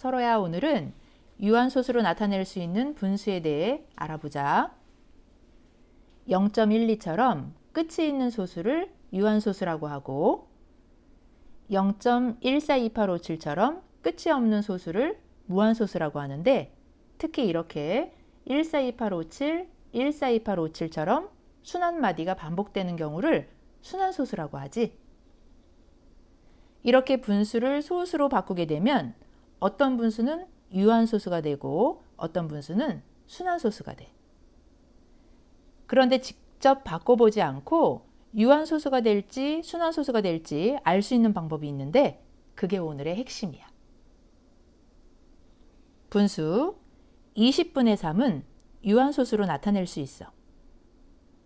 서로야, 오늘은 유한소수로 나타낼 수 있는 분수에 대해 알아보자. 0.12처럼 끝이 있는 소수를 유한소수라고 하고 0.142857처럼 끝이 없는 소수를 무한소수라고 하는데, 특히 이렇게 142857, 142857처럼 순환마디가 반복되는 경우를 순환소수라고 하지. 이렇게 분수를 소수로 바꾸게 되면 어떤 분수는 유한소수가 되고 어떤 분수는 순환소수가 돼. 그런데 직접 바꿔보지 않고 유한소수가 될지 순환소수가 될지 알 수 있는 방법이 있는데, 그게 오늘의 핵심이야. 분수 20분의 3은 유한소수로 나타낼 수 있어.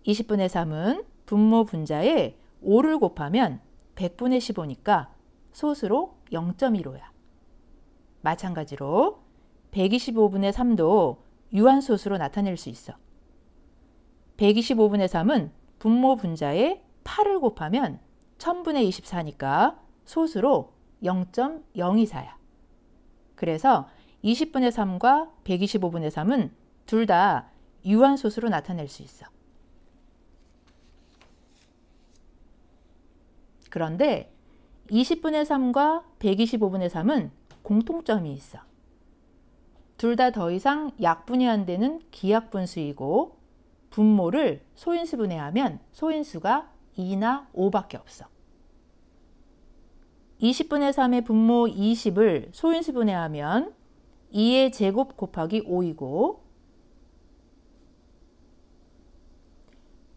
20분의 3은 분모 분자에 5를 곱하면 100분의 15니까 소수로 0.15야. 마찬가지로 125분의 3도 유한소수로 나타낼 수 있어. 125분의 3은 분모 분자에 8을 곱하면 1000분의 24니까 소수로 0.024야. 그래서 20분의 3과 125분의 3은 둘 다 유한소수로 나타낼 수 있어. 그런데 20분의 3과 125분의 3은 공통점이 있어. 둘 다 더 이상 약분이 안 되는 기약분수이고, 분모를 소인수분해하면 소인수가 2나 5밖에 없어. 20분의 3의 분모 20을 소인수분해하면 2의 제곱 곱하기 5이고,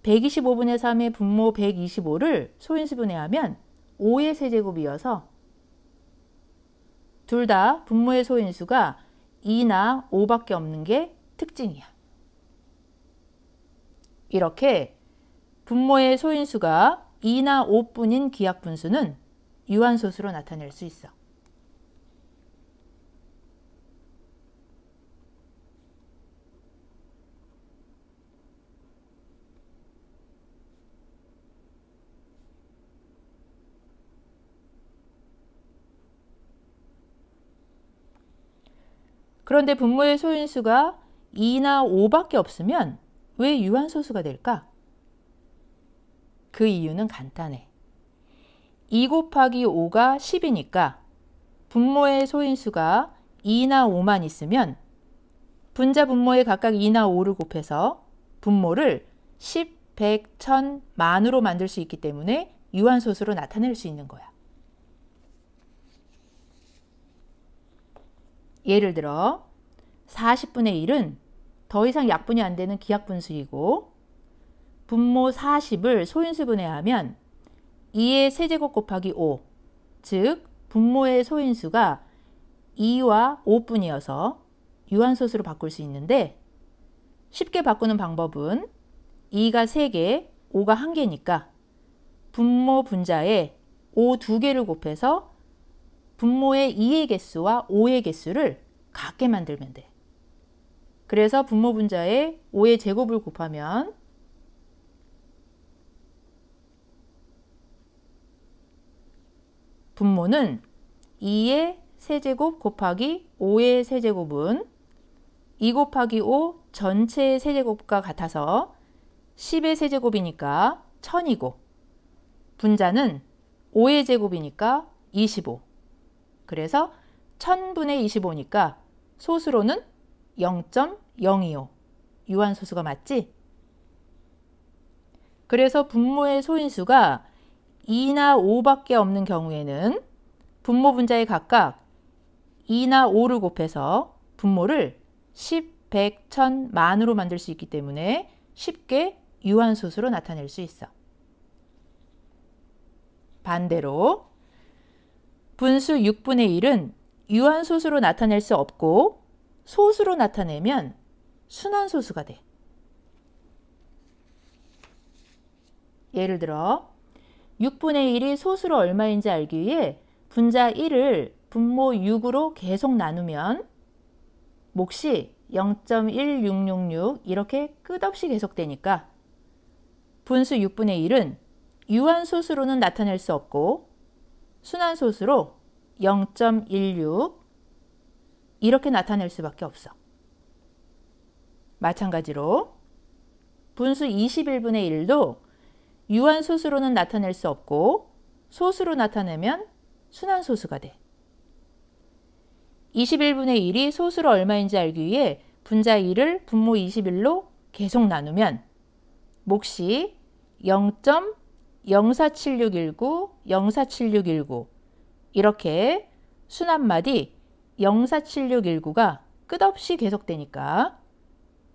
125분의 3의 분모 125를 소인수분해하면 5의 세제곱이어서 둘 다 분모의 소인수가 2나 5밖에 없는 게 특징이야. 이렇게 분모의 소인수가 2나 5뿐인 기약분수는 유한소수로 나타낼 수 있어. 그런데 분모의 소인수가 2나 5밖에 없으면 왜 유한소수가 될까? 그 이유는 간단해. 2 곱하기 5가 10이니까 분모의 소인수가 2나 5만 있으면 분자 분모에 각각 2나 5를 곱해서 분모를 10, 100, 1000, 만으로 만들 수 있기 때문에 유한소수로 나타낼 수 있는 거야. 예를 들어 40분의 1은 더 이상 약분이 안 되는 기약분수이고, 분모 40을 소인수분해하면 2의 세제곱 곱하기 5, 즉 분모의 소인수가 2와 5뿐이어서 유한소수로 바꿀 수 있는데, 쉽게 바꾸는 방법은 2가 3개, 5가 1개니까 분모 분자에 5 2개를 곱해서 분모의 2의 개수와 5의 개수를 같게 만들면 돼. 그래서 분모 분자에 5의 제곱을 곱하면 분모는 2의 세제곱 곱하기 5의 세제곱은 2 곱하기 5 전체의 세제곱과 같아서 10의 세제곱이니까 1000이고, 분자는 5의 제곱이니까 25. 그래서 1000분의 25니까 소수로는 0.025. 유한소수가 맞지? 그래서 분모의 소인수가 2나 5밖에 없는 경우에는 분모 분자에 각각 2나 5를 곱해서 분모를 10, 100, 1000, 만으로 만들 수 있기 때문에 쉽게 유한소수로 나타낼 수 있어. 반대로 분수 6분의 1은 유한소수로 나타낼 수 없고 소수로 나타내면 순환소수가 돼. 예를 들어 6분의 1이 소수로 얼마인지 알기 위해 분자 1을 분모 6으로 계속 나누면 몫이 0.1666 이렇게 끝없이 계속되니까 분수 6분의 1은 유한소수로는 나타낼 수 없고 순환소수로 0.16, 이렇게 나타낼 수밖에 없어. 마찬가지로 분수 21분의 1도 유한소수로는 나타낼 수 없고 소수로 나타내면 순환소수가 돼. 21분의 1이 소수로 얼마인지 알기 위해 분자 1을 분모 21로 계속 나누면 몫이 0.047619, 047619 이렇게 순환마디 047619가 끝없이 계속되니까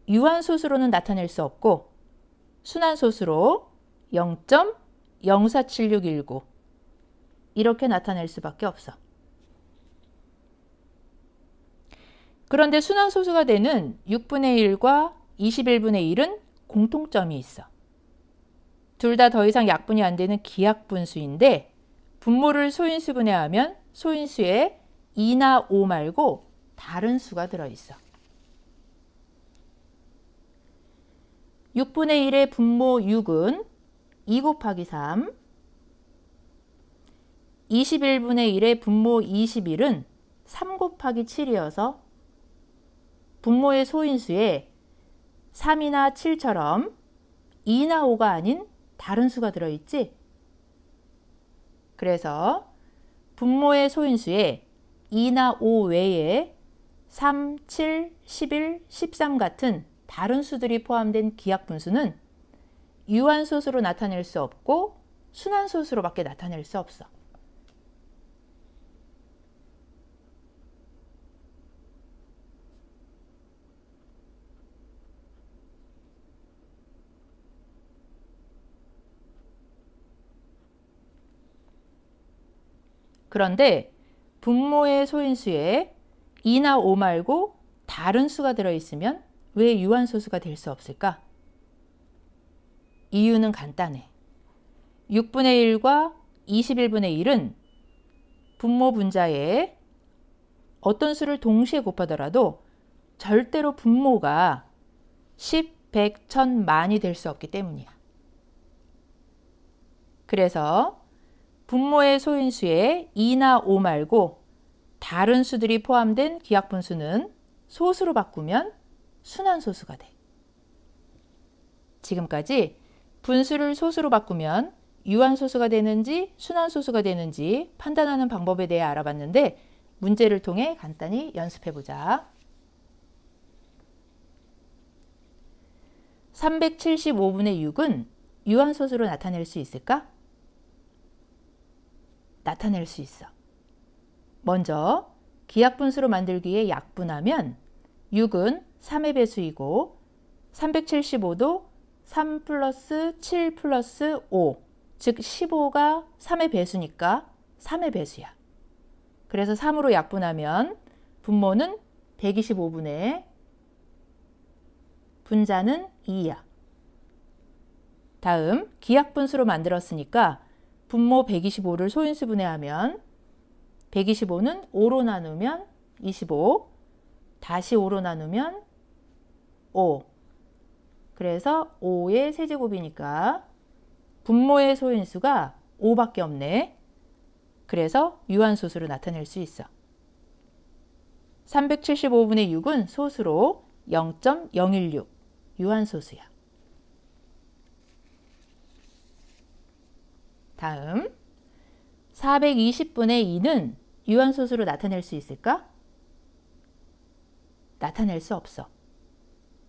유한소수로는 나타낼 수 없고 순환소수로 0.047619 이렇게 나타낼 수밖에 없어. 그런데 순환소수가 되는 6분의 1과 21분의 1은 공통점이 있어. 둘 다 더 이상 약분이 안 되는 기하분수인데 분모를 소인수 분해하면 소인수에 2나 5 말고 다른 수가 들어있어. 6분의 1의 분모 6은 2 곱하기 3, 21분의 1의 분모 21은 3 곱하기 7이어서 분모의 소인수에 3이나 7처럼 2나 5가 아닌 다른 수가 들어있지? 그래서 분모의 소인수에 2나 5 외에 3, 7, 11, 13 같은 다른 수들이 포함된 기하분수는 유한소수로 나타낼 수 없고 순환소수로밖에 나타낼 수 없어. 그런데 분모의 소인수에 2나 5 말고 다른 수가 들어있으면 왜 유한소수가 될 수 없을까? 이유는 간단해. 6분의 1과 21분의 1은 분모 분자에 어떤 수를 동시에 곱하더라도 절대로 분모가 10, 100, 1000, 만이 될 수 없기 때문이야. 그래서 분모의 소인수에 2나 5 말고 다른 수들이 포함된 기하분수는 소수로 바꾸면 순환소수가 돼. 지금까지 분수를 소수로 바꾸면 유한소수가 되는지 순환소수가 되는지 판단하는 방법에 대해 알아봤는데 문제를 통해 간단히 연습해보자. 375분의 6은 유한소수로 나타낼 수 있을까? 나타낼 수 있어. 먼저 기하분수로 만들기 위해 약분하면 6은 3의 배수이고 375도 3 플러스 7 플러스 5, 즉 15가 3의 배수니까 3의 배수야. 그래서 3으로 약분하면 분모는 125분의 분자는 2야. 다음 기하분수로 만들었으니까 분모 125를 소인수 분해하면 125는 5로 나누면 25, 다시 5로 나누면 5. 그래서 5의 세제곱이니까 분모의 소인수가 5밖에 없네. 그래서 유한소수로 나타낼 수 있어. 375분의 6은 소수로 0.016, 유한소수야. 다음 420분의 2는 유한소수로 나타낼 수 있을까? 나타낼 수 없어.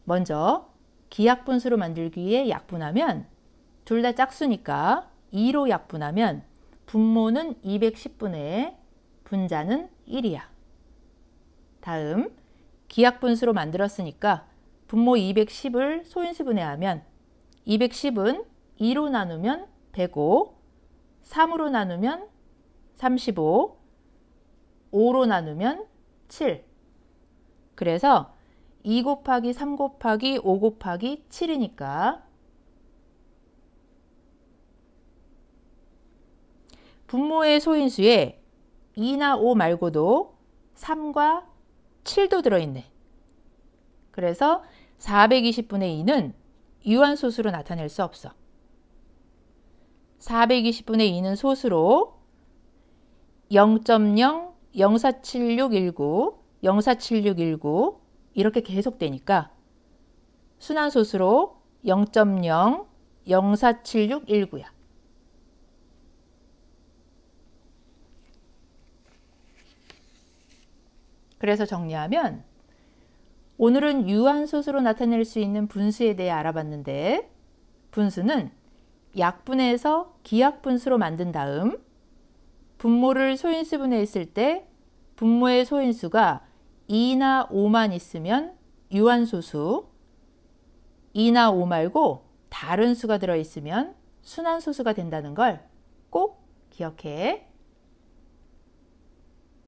먼저 기하분수로 만들기 위해 약분하면 둘 다 짝수니까 2로 약분하면 분모는 210분의 분자는 1이야. 다음 기하분수로 만들었으니까 분모 210을 소인수 분해하면 210은 2로 나누면 105, 3으로 나누면 35, 5로 나누면 7. 그래서 2 곱하기 3 곱하기 5 곱하기 7이니까 분모의 소인수에 2나 5 말고도 3과 7도 들어있네. 그래서 420분의 2는 유한소수로 나타낼 수 없어. 420분의 2는 소수로 0.0, 047619, 0.47619 이렇게 계속 되니까 순환소수로 0.0 0.47619야. 그래서 정리하면 오늘은 유한소수로 나타낼 수 있는 분수에 대해 알아봤는데, 분수는 약분해서 기약분수로 만든 다음 분모를 소인수 분해했을 때 분모의 소인수가 2나 5만 있으면 유한소수, 2나 5 말고 다른 수가 들어있으면 순환소수가 된다는 걸 꼭 기억해.